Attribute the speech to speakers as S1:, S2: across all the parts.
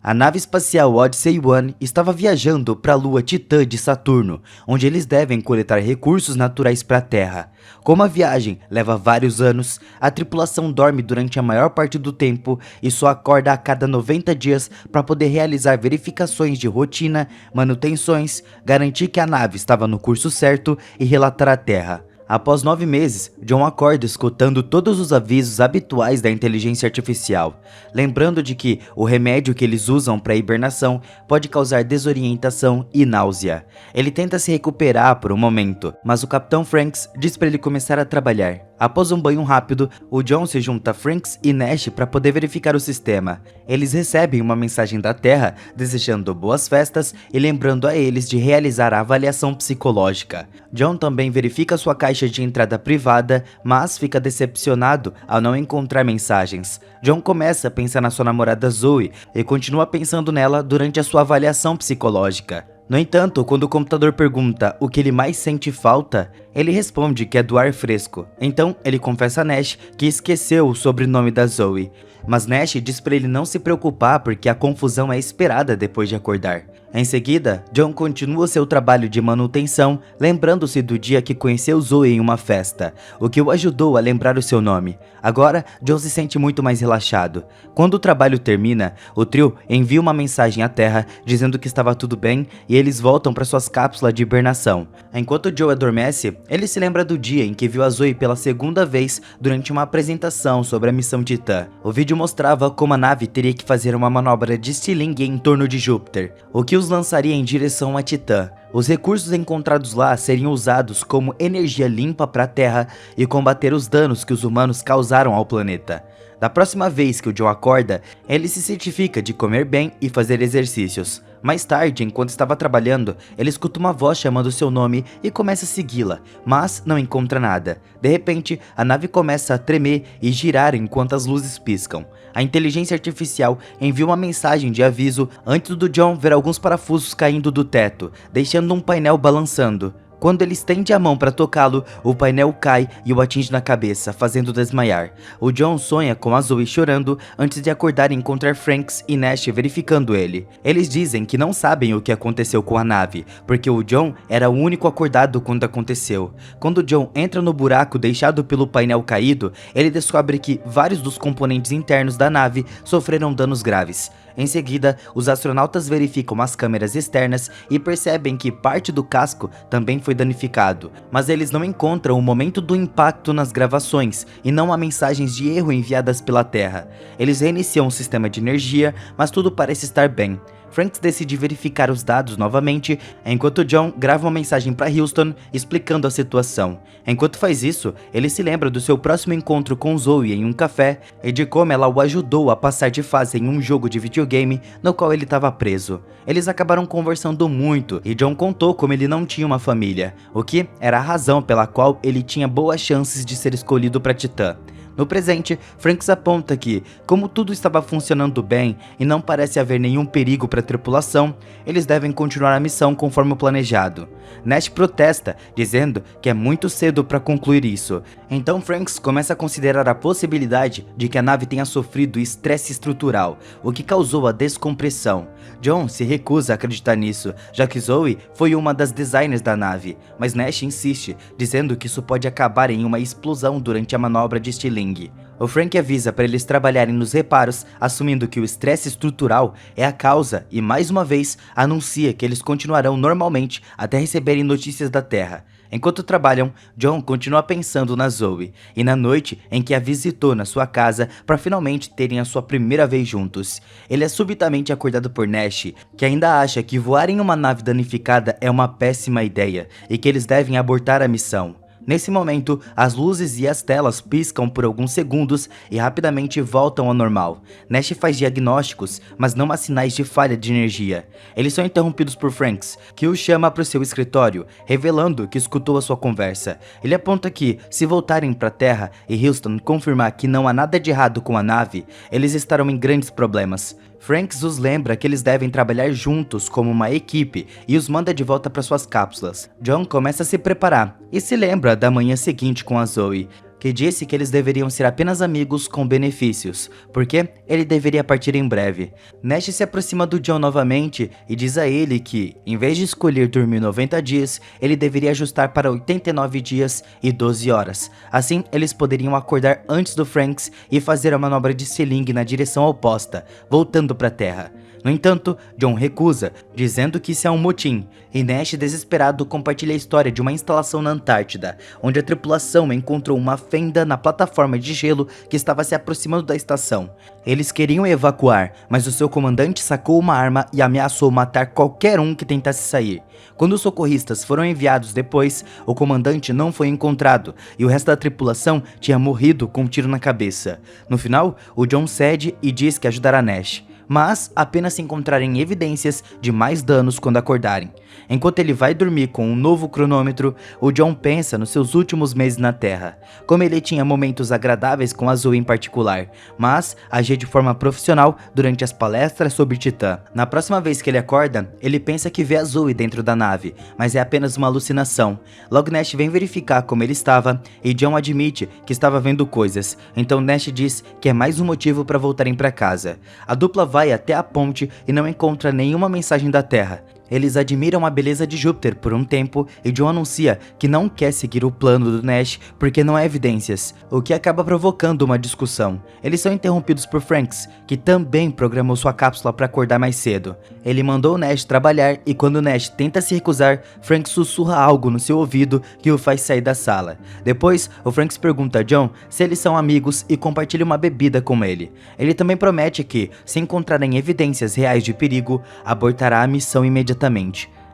S1: A nave espacial Odyssey 1 estava viajando para a lua Titã de Saturno, onde eles devem coletar recursos naturais para a Terra. Como a viagem leva vários anos, a tripulação dorme durante a maior parte do tempo e só acorda a cada 90 dias para poder realizar verificações de rotina, manutenções, garantir que a nave estava no curso certo e relatar à Terra. Após 9 meses, John acorda escutando todos os avisos habituais da inteligência artificial, lembrando de que o remédio que eles usam para hibernação pode causar desorientação e náusea. Ele tenta se recuperar por um momento, mas o Capitão Franks diz para ele começar a trabalhar. Após um banho rápido, o John se junta a Franks e Nash para poder verificar o sistema. Eles recebem uma mensagem da Terra desejando boas festas e lembrando a eles de realizar a avaliação psicológica. John também verifica sua caixa de entrada privada, mas fica decepcionado ao não encontrar mensagens. John começa a pensar na sua namorada Zoe e continua pensando nela durante a sua avaliação psicológica. No entanto, quando o computador pergunta o que ele mais sente falta, ele responde que é do ar fresco. Então, ele confessa a Nash que esqueceu o sobrenome da Zoe. Mas Nash diz para ele não se preocupar porque a confusão é esperada depois de acordar. Em seguida, John continua seu trabalho de manutenção, lembrando-se do dia que conheceu Zoe em uma festa, o que o ajudou a lembrar o seu nome. Agora, John se sente muito mais relaxado. Quando o trabalho termina, o trio envia uma mensagem à Terra dizendo que estava tudo bem e eles voltam para suas cápsulas de hibernação. Enquanto Joe adormece, ele se lembra do dia em que viu a Zoe pela segunda vez durante uma apresentação sobre a missão Titã. O vídeo mostrava como a nave teria que fazer uma manobra de estilingue em torno de Júpiter, o que os lançaria em direção a Titã. Os recursos encontrados lá seriam usados como energia limpa para a Terra e combater os danos que os humanos causaram ao planeta. Da próxima vez que o John acorda, ele se certifica de comer bem e fazer exercícios. Mais tarde, enquanto estava trabalhando, ele escuta uma voz chamando seu nome e começa a segui-la, mas não encontra nada. De repente, a nave começa a tremer e girar enquanto as luzes piscam. A inteligência artificial envia uma mensagem de aviso antes do John ver alguns parafusos caindo do teto, deixando um painel balançando. Quando ele estende a mão para tocá-lo, o painel cai e o atinge na cabeça, fazendo desmaiar. O John sonha com a Zoe chorando antes de acordar e encontrar Franks e Nash verificando ele. Eles dizem que não sabem o que aconteceu com a nave, porque o John era o único acordado quando aconteceu. Quando o John entra no buraco deixado pelo painel caído, ele descobre que vários dos componentes internos da nave sofreram danos graves. Em seguida, os astronautas verificam as câmeras externas e percebem que parte do casco também foi danificado, mas eles não encontram o momento do impacto nas gravações e não há mensagens de erro enviadas pela Terra. Eles reiniciam o sistema de energia, mas tudo parece estar bem. Franks decide verificar os dados novamente, enquanto John grava uma mensagem para Houston explicando a situação. Enquanto faz isso, ele se lembra do seu próximo encontro com Zoe em um café e de como ela o ajudou a passar de fase em um jogo de videogame no qual ele estava preso. Eles acabaram conversando muito e John contou como ele não tinha uma família, o que era a razão pela qual ele tinha boas chances de ser escolhido para Titã. No presente, Franks aponta que, como tudo estava funcionando bem e não parece haver nenhum perigo para a tripulação, eles devem continuar a missão conforme o planejado. Nash protesta, dizendo que é muito cedo para concluir isso. Então Franks começa a considerar a possibilidade de que a nave tenha sofrido estresse estrutural, o que causou a descompressão. John se recusa a acreditar nisso, já que Zoe foi uma das designers da nave, mas Nash insiste, dizendo que isso pode acabar em uma explosão durante a manobra de estilingue. O Frank avisa para eles trabalharem nos reparos, assumindo que o estresse estrutural é a causa e, mais uma vez, anuncia que eles continuarão normalmente até receberem notícias da Terra. Enquanto trabalham, John continua pensando na Zoe e na noite em que a visitou na sua casa para finalmente terem a sua primeira vez juntos. Ele é subitamente acordado por Nash, que ainda acha que voar em uma nave danificada é uma péssima ideia e que eles devem abortar a missão. Nesse momento, as luzes e as telas piscam por alguns segundos e rapidamente voltam ao normal. Nash faz diagnósticos, mas não há sinais de falha de energia. Eles são interrompidos por Franks, que o chama para o seu escritório, revelando que escutou a sua conversa. Ele aponta que, se voltarem para a Terra e Houston confirmar que não há nada de errado com a nave, eles estarão em grandes problemas. Franks os lembra que eles devem trabalhar juntos como uma equipe e os manda de volta para suas cápsulas. John começa a se preparar e se lembra da manhã seguinte com a Zoe, que disse que eles deveriam ser apenas amigos com benefícios, porque ele deveria partir em breve. Nash se aproxima do John novamente e diz a ele que, em vez de escolher dormir 90 dias, ele deveria ajustar para 89 dias e 12 horas. Assim, eles poderiam acordar antes do Franks e fazer a manobra de selingue na direção oposta, voltando para a Terra. No entanto, John recusa, dizendo que isso é um motim, e Nash, desesperado, compartilha a história de uma instalação na Antártida, onde a tripulação encontrou uma fenda na plataforma de gelo que estava se aproximando da estação. Eles queriam evacuar, mas o seu comandante sacou uma arma e ameaçou matar qualquer um que tentasse sair. Quando os socorristas foram enviados depois, o comandante não foi encontrado, e o resto da tripulação tinha morrido com um tiro na cabeça. No final, o John cede e diz que ajudará Nash, mas apenas se encontrarem evidências de mais danos quando acordarem. Enquanto ele vai dormir com um novo cronômetro, o John pensa nos seus últimos meses na Terra, como ele tinha momentos agradáveis com a Zoe em particular, mas agia de forma profissional durante as palestras sobre Titã. Na próxima vez que ele acorda, ele pensa que vê a Zoe dentro da nave, mas é apenas uma alucinação. Logo Nash vem verificar como ele estava, e John admite que estava vendo coisas, então Nash diz que é mais um motivo para voltarem para casa. A dupla vai até a ponte e não encontra nenhuma mensagem da Terra. Eles admiram a beleza de Júpiter por um tempo e John anuncia que não quer seguir o plano do Nash porque não há evidências, o que acaba provocando uma discussão. Eles são interrompidos por Franks, que também programou sua cápsula para acordar mais cedo. Ele mandou o Nash trabalhar e quando Nash tenta se recusar, Franks sussurra algo no seu ouvido que o faz sair da sala. Depois, o Franks pergunta a John se eles são amigos e compartilha uma bebida com ele. Ele também promete que, se encontrarem evidências reais de perigo, abortará a missão imediatamente.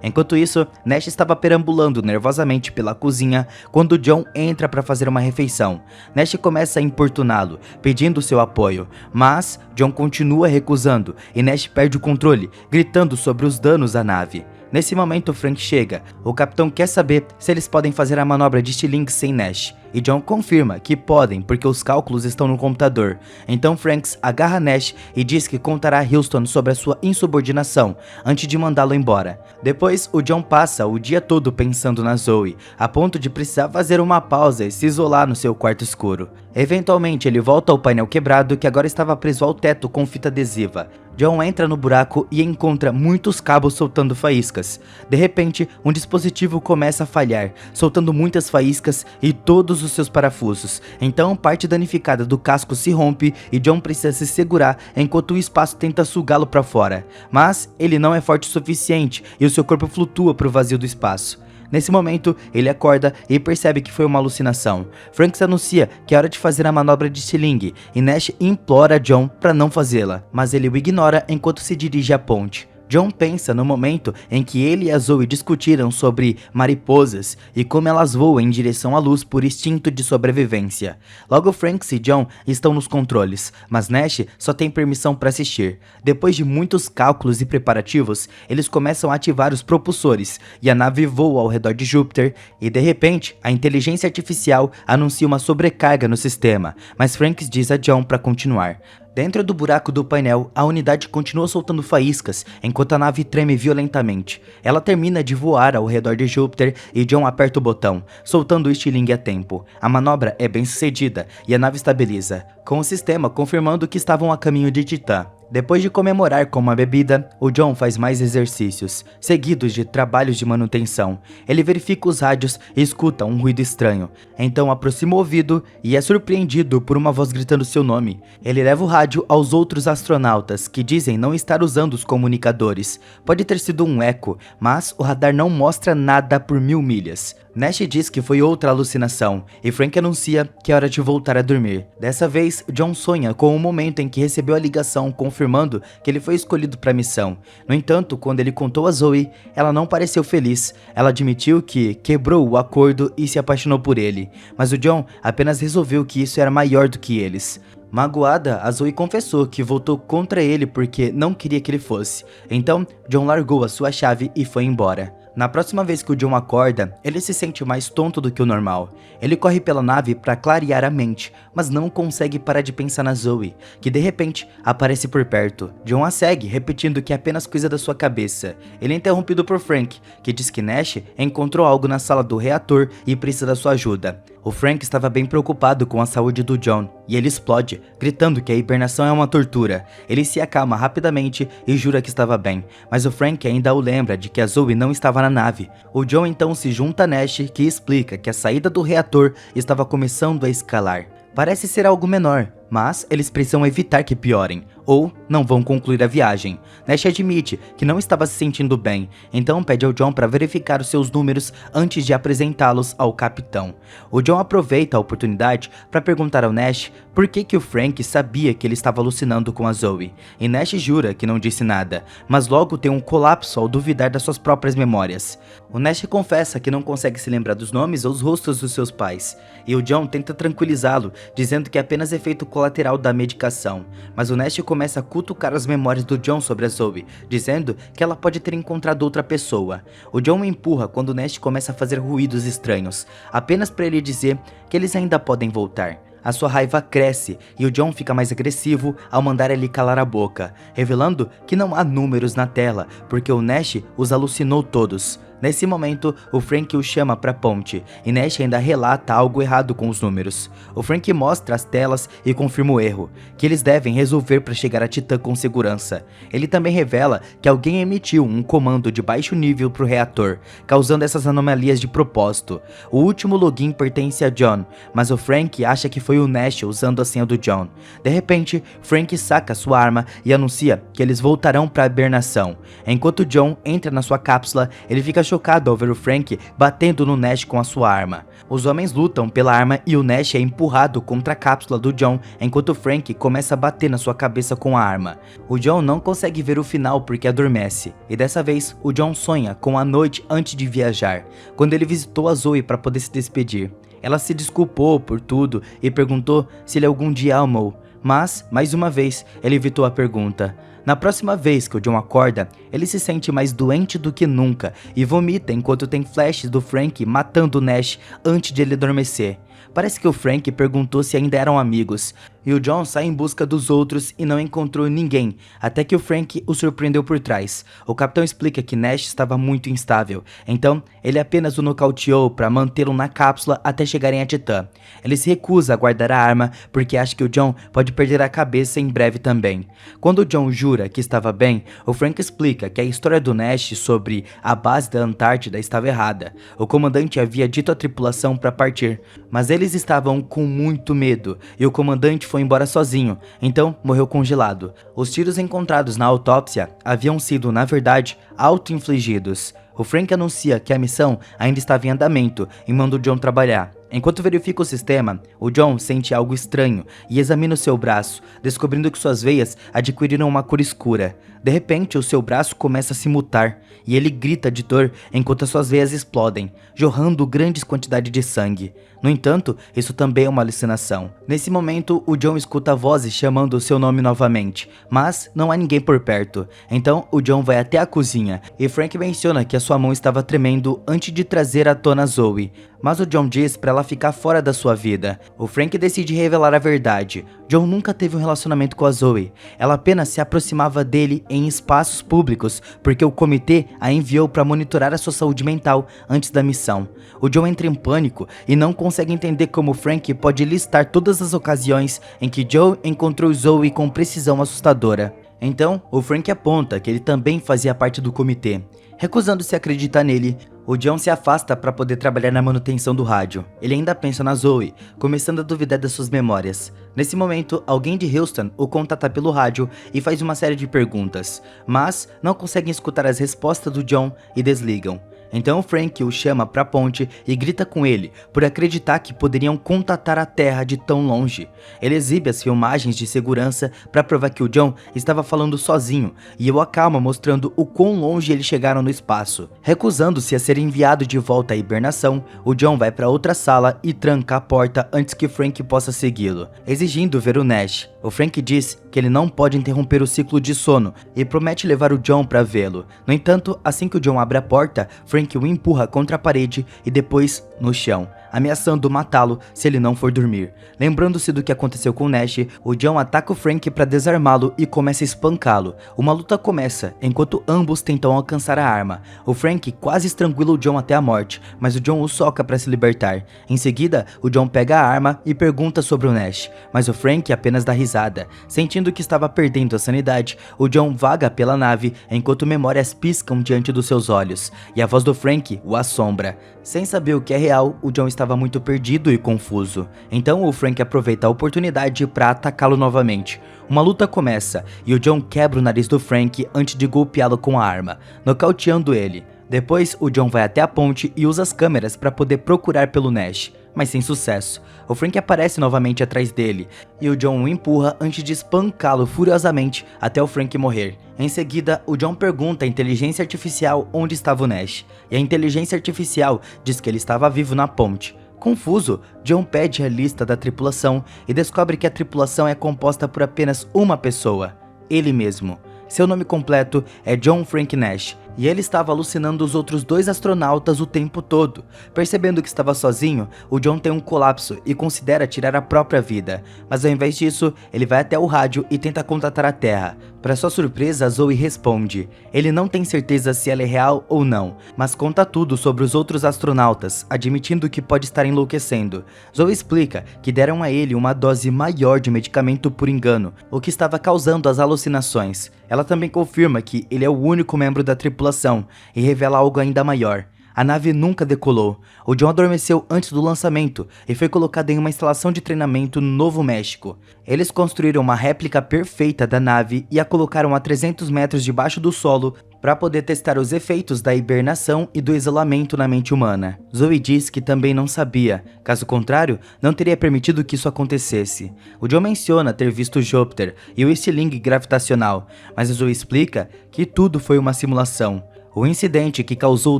S1: Enquanto isso, Nash estava perambulando nervosamente pela cozinha quando John entra para fazer uma refeição. Nash começa a importuná-lo, pedindo seu apoio, mas John continua recusando e Nash perde o controle, gritando sobre os danos à nave. Nesse momento, Frank chega. O capitão quer saber se eles podem fazer a manobra de estilingue sem Nash, e John confirma que podem porque os cálculos estão no computador. Então Franks agarra Nash e diz que contará a Houston sobre a sua insubordinação antes de mandá-lo embora. Depois, o John passa o dia todo pensando na Zoe, a ponto de precisar fazer uma pausa e se isolar no seu quarto escuro. Eventualmente, ele volta ao painel quebrado que agora estava preso ao teto com fita adesiva. John entra no buraco e encontra muitos cabos soltando faíscas. De repente, um dispositivo começa a falhar, soltando muitas faíscas e todos os seus parafusos. Então, parte danificada do casco se rompe e John precisa se segurar enquanto o espaço tenta sugá-lo para fora. Mas ele não é forte o suficiente e o seu corpo flutua para o vazio do espaço. Nesse momento, ele acorda e percebe que foi uma alucinação. Franks anuncia que é hora de fazer a manobra de estilingue e Nash implora a John para não fazê-la, mas ele o ignora enquanto se dirige à ponte. John pensa no momento em que ele e a Zoe discutiram sobre mariposas e como elas voam em direção à luz por instinto de sobrevivência. Logo Franks e John estão nos controles, mas Nash só tem permissão para assistir. Depois de muitos cálculos e preparativos, eles começam a ativar os propulsores e a nave voa ao redor de Júpiter e de repente a inteligência artificial anuncia uma sobrecarga no sistema, mas Franks diz a John para continuar. Dentro do buraco do painel, a unidade continua soltando faíscas, enquanto a nave treme violentamente. Ela termina de voar ao redor de Júpiter e John aperta o botão, soltando o estilingue a tempo. A manobra é bem sucedida e a nave estabiliza, com o sistema confirmando que estavam a caminho de Titã. Depois de comemorar com uma bebida, o John faz mais exercícios, seguidos de trabalhos de manutenção. Ele verifica os rádios e escuta um ruído estranho. Então aproxima o ouvido e é surpreendido por uma voz gritando seu nome. Ele leva o rádio aos outros astronautas, que dizem não estar usando os comunicadores. Pode ter sido um eco, mas o radar não mostra nada por 1000 milhas. Nash diz que foi outra alucinação, e Frank anuncia que é hora de voltar a dormir. Dessa vez, John sonha com o momento em que recebeu a ligação confirmando que ele foi escolhido para a missão. No entanto, quando ele contou a Zoe, ela não pareceu feliz. Ela admitiu que quebrou o acordo e se apaixonou por ele, mas o John apenas resolveu que isso era maior do que eles. Magoada, a Zoe confessou que votou contra ele porque não queria que ele fosse. Então, John largou a sua chave e foi embora. Na próxima vez que o John acorda, ele se sente mais tonto do que o normal. Ele corre pela nave para clarear a mente, mas não consegue parar de pensar na Zoe, que de repente aparece por perto. John a segue, repetindo que é apenas coisa da sua cabeça. Ele é interrompido por Frank, que diz que Nash encontrou algo na sala do reator e precisa da sua ajuda. O Frank estava bem preocupado com a saúde do John, e ele explode, gritando que a hibernação é uma tortura. Ele se acalma rapidamente e jura que estava bem, mas o Frank ainda o lembra de que a Zoe não estava na nave. O John então se junta a Nash, que explica que a saída do reator estava começando a escalar. Parece ser algo menor, mas eles precisam evitar que piorem, ou não vão concluir a viagem. Nash admite que não estava se sentindo bem, então pede ao John para verificar os seus números antes de apresentá-los ao capitão. O John aproveita a oportunidade para perguntar ao Nash por que o Frank sabia que ele estava alucinando com a Zoe, e Nash jura que não disse nada, mas logo tem um colapso ao duvidar das suas próprias memórias. O Nash confessa que não consegue se lembrar dos nomes ou os rostos dos seus pais, e o John tenta tranquilizá-lo, dizendo que é apenas efeito colateral da medicação, mas o Nash começa a cutucar as memórias do John sobre a Zoe, dizendo que ela pode ter encontrado outra pessoa. O John o empurra quando o Nash começa a fazer ruídos estranhos, apenas para ele dizer que eles ainda podem voltar. A sua raiva cresce e o John fica mais agressivo ao mandar ele calar a boca, revelando que não há números na tela, porque o Nash os alucinou todos. Nesse momento, o Frank o chama para a ponte, e Nash ainda relata algo errado com os números. O Frank mostra as telas e confirma o erro, que eles devem resolver para chegar a Titã com segurança. Ele também revela que alguém emitiu um comando de baixo nível para o reator, causando essas anomalias de propósito. O último login pertence a John, mas o Frank acha que foi o Nash usando a senha do John. De repente, Frank saca sua arma e anuncia que eles voltarão para a hibernação. Enquanto John entra na sua cápsula, ele fica chocado ao ver o Frank batendo no Nash com a sua arma. Os homens lutam pela arma e o Nash é empurrado contra a cápsula do John, enquanto o Frank começa a bater na sua cabeça com a arma. O John não consegue ver o final porque adormece, e dessa vez o John sonha com a noite antes de viajar, quando ele visitou a Zoe para poder se despedir. Ela se desculpou por tudo e perguntou se ele algum dia a amou, mas, mais uma vez, ele evitou a pergunta. Na próxima vez que o John acorda, ele se sente mais doente do que nunca e vomita enquanto tem flashes do Frank matando o Nash antes de ele adormecer. Parece que o Frank perguntou se ainda eram amigos, e o John sai em busca dos outros e não encontrou ninguém, até que o Frank o surpreendeu por trás. O capitão explica que Nash estava muito instável, então ele apenas o nocauteou para mantê-lo na cápsula até chegarem a Titã. Ele se recusa a guardar a arma porque acha que o John pode perder a cabeça em breve também. Quando o John jura que estava bem, o Frank explica que a história do Nash sobre a base da Antártida estava errada. O comandante havia dito à tripulação para partir, mas eles estavam com muito medo, e o comandante foi embora sozinho, então morreu congelado. Os tiros encontrados na autópsia haviam sido, na verdade, auto-infligidos. O Frank anuncia que a missão ainda estava em andamento e manda o John trabalhar. Enquanto verifica o sistema, o John sente algo estranho e examina o seu braço, descobrindo que suas veias adquiriram uma cor escura. De repente, o seu braço começa a se mutar e ele grita de dor enquanto as suas veias explodem, jorrando grandes quantidades de sangue. No entanto, isso também é uma alucinação. Nesse momento, o John escuta vozes chamando o seu nome novamente, mas não há ninguém por perto. Então, o John vai até a cozinha e Frank menciona que a sua mão estava tremendo antes de trazer à tona Zoe. Mas o John diz para ela ficar fora da sua vida. O Frank decide revelar a verdade. John nunca teve um relacionamento com a Zoe. Ela apenas se aproximava dele em espaços públicos porque o comitê a enviou para monitorar a sua saúde mental antes da missão. O John entra em pânico e não consegue entender como Frank pode listar todas as ocasiões em que Joe encontrou Zoe com precisão assustadora. Então, o Frank aponta que ele também fazia parte do comitê. Recusando-se a acreditar nele, o John se afasta para poder trabalhar na manutenção do rádio. Ele ainda pensa na Zoe, começando a duvidar das suas memórias. Nesse momento, alguém de Houston o contata pelo rádio e faz uma série de perguntas, mas não conseguem escutar as respostas do John e desligam. Então Frank o chama para a ponte e grita com ele por acreditar que poderiam contatar a Terra de tão longe. Ele exibe as filmagens de segurança para provar que o John estava falando sozinho e o acalma mostrando o quão longe eles chegaram no espaço. Recusando-se a ser enviado de volta à hibernação, o John vai para outra sala e tranca a porta antes que Frank possa segui-lo, exigindo ver o Nash. O Frank diz que ele não pode interromper o ciclo de sono e promete levar o John para vê-lo. No entanto, assim que o John abre a porta, Frank o empurra contra a parede e depois no chão. ameaçando matá-lo se ele não for dormir. Lembrando-se do que aconteceu com Nash, o John ataca o Frank para desarmá-lo e começa a espancá-lo. Uma luta começa, enquanto ambos tentam alcançar a arma. O Frank quase estrangula o John até a morte, mas o John o soca para se libertar. Em seguida, o John pega a arma e pergunta sobre o Nash, mas o Frank apenas dá risada. Sentindo que estava perdendo a sanidade, o John vaga pela nave enquanto memórias piscam diante dos seus olhos, e a voz do Frank o assombra. Sem saber o que é real, o John estava muito perdido e confuso. Então o Frank aproveita a oportunidade para atacá-lo novamente. Uma luta começa e o John quebra o nariz do Frank antes de golpeá-lo com a arma, nocauteando ele. Depois, o John vai até a ponte e usa as câmeras para poder procurar pelo Nash, mas sem sucesso. O Frank aparece novamente atrás dele, e o John o empurra antes de espancá-lo furiosamente até o Frank morrer. Em seguida, o John pergunta à inteligência artificial onde estava o Nash, e a inteligência artificial diz que ele estava vivo na ponte. Confuso, John pede a lista da tripulação e descobre que a tripulação é composta por apenas uma pessoa, ele mesmo. Seu nome completo é John Frank Nash, e ele estava alucinando os outros 2 astronautas o tempo todo. Percebendo que estava sozinho, o John tem um colapso e considera tirar a própria vida, mas ao invés disso, ele vai até o rádio e tenta contatar a Terra. Para sua surpresa, Zoe responde. Ele não tem certeza se ela é real ou não, mas conta tudo sobre os outros astronautas, admitindo que pode estar enlouquecendo. Zoe explica que deram a ele uma dose maior de medicamento por engano, o que estava causando as alucinações. Ela também confirma que ele é o único membro da tripulação e revela algo ainda maior. A nave nunca decolou. O John adormeceu antes do lançamento e foi colocado em uma instalação de treinamento no Novo México. Eles construíram uma réplica perfeita da nave e a colocaram a 300 metros debaixo do solo para poder testar os efeitos da hibernação e do isolamento na mente humana. Zoe diz que também não sabia, caso contrário, não teria permitido que isso acontecesse. O John menciona ter visto Júpiter e o estilingue gravitacional, mas Zoe explica que tudo foi uma simulação. O incidente que causou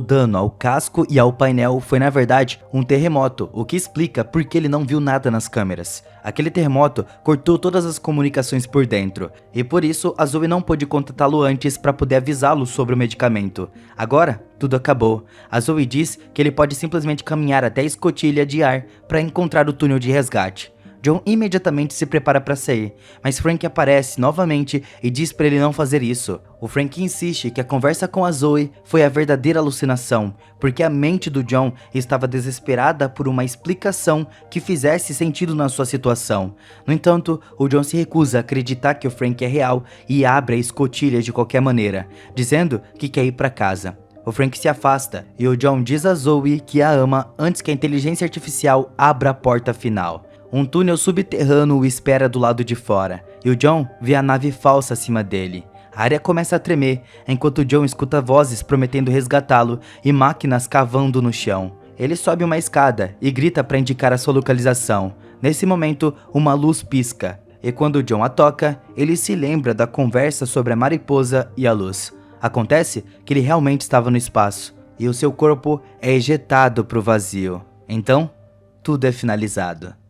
S1: dano ao casco e ao painel foi na verdade um terremoto, o que explica por que ele não viu nada nas câmeras. Aquele terremoto cortou todas as comunicações por dentro, e por isso a Zoe não pôde contatá-lo antes para poder avisá-lo sobre o medicamento. Agora, tudo acabou. A Zoe diz que ele pode simplesmente caminhar até a escotilha de ar para encontrar o túnel de resgate. John imediatamente se prepara para sair, mas Frank aparece novamente e diz para ele não fazer isso. O Frank insiste que a conversa com a Zoe foi a verdadeira alucinação, porque a mente do John estava desesperada por uma explicação que fizesse sentido na sua situação. No entanto, o John se recusa a acreditar que o Frank é real e abre a escotilha de qualquer maneira, dizendo que quer ir para casa. O Frank se afasta e o John diz a Zoe que a ama antes que a inteligência artificial abra a porta final. Um túnel subterrâneo o espera do lado de fora, e o John vê a nave falsa acima dele. A área começa a tremer, enquanto John escuta vozes prometendo resgatá-lo e máquinas cavando no chão. Ele sobe uma escada e grita para indicar a sua localização. Nesse momento, uma luz pisca, e quando John a toca, ele se lembra da conversa sobre a mariposa e a luz. Acontece que ele realmente estava no espaço, e o seu corpo é ejetado para o vazio. Então, tudo é finalizado.